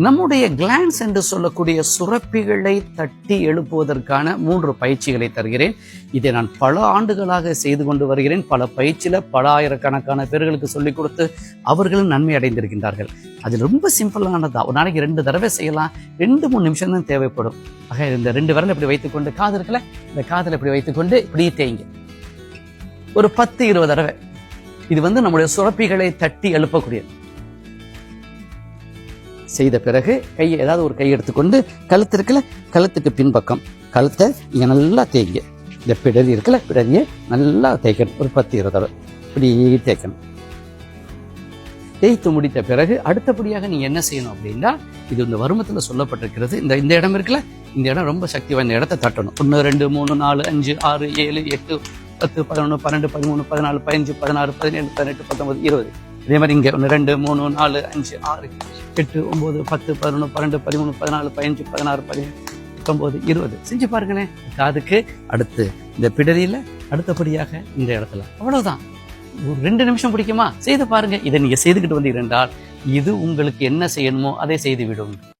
நம்முடைய கிளான்ஸ் என்று சொல்லக்கூடிய சுரப்பிகளை தட்டி எழுப்புவதற்கான 3 பயிற்சிகளை தருகிறேன். இதை நான் பல ஆண்டுகளாக செய்து கொண்டு வருகிறேன். பல பயிற்சியில பல ஆயிரக்கணக்கான பேர்களுக்கு சொல்லிக் கொடுத்து அவர்களும் நன்மை அடைந்திருக்கின்றார்கள். அது ரொம்ப சிம்பிளானதா. ஒரு நாளைக்கு 2 தடவை செய்யலாம். 2-3 நிமிஷம் தான் தேவைப்படும். ஆக இந்த 2 விரல் இப்படி வைத்துக்கொண்டு, காது இருக்குல்ல, இந்த காதில் இப்படி வைத்துக்கொண்டு இப்படியே தேய்ங்க. ஒரு 10-20 தடவை. இது நம்முடைய சுரப்பிகளை தட்டி எழுப்பக்கூடியது. செய்த பிறகு கையை ஏதாவது ஒரு கை எடுத்துக்கொண்டு கழுத்து இருக்குல்ல, கழுத்துக்கு பின்பக்கம் கழுத்தை இங்கே நல்லா தேய்ங்க. இந்த பிடரி இருக்குல்ல, பிடரியை நல்லா தேய்க்கணும். ஒரு 10-20 தடவை இப்படி தேய்க்கணும். தேய்த்து முடித்த பிறகு அடுத்தபடியாக நீங்க என்ன செய்யணும் அப்படின்னா, இது இந்த வருமத்தில் சொல்லப்பட்டிருக்கிறது. இந்த இடம் இருக்குல்ல, இந்த இடம் ரொம்ப சக்தி வாய்ந்த இடத்தை தட்டணும். 1 2 3 4 5 6 7 8 10 11 12 13 14 15 16 17 18 19 20. இதே மாதிரி இங்கே 1 2 3 4 5 6 8 9 10 11 12 13 14 15 16 17 19 20 செஞ்சு பாருங்களேன். அதுக்கு அடுத்து இந்த பிடரியில, அடுத்தபடியாக இந்த இடத்துல. அவ்வளவுதான். ஒரு 2 நிமிஷம் பிடிக்குமா? செய்து பாருங்க. இதை நீங்க செய்துக்கிட்டு வந்தீர்கள் என்றால் இது உங்களுக்கு என்ன செய்யணுமோ அதை செய்து விடும்.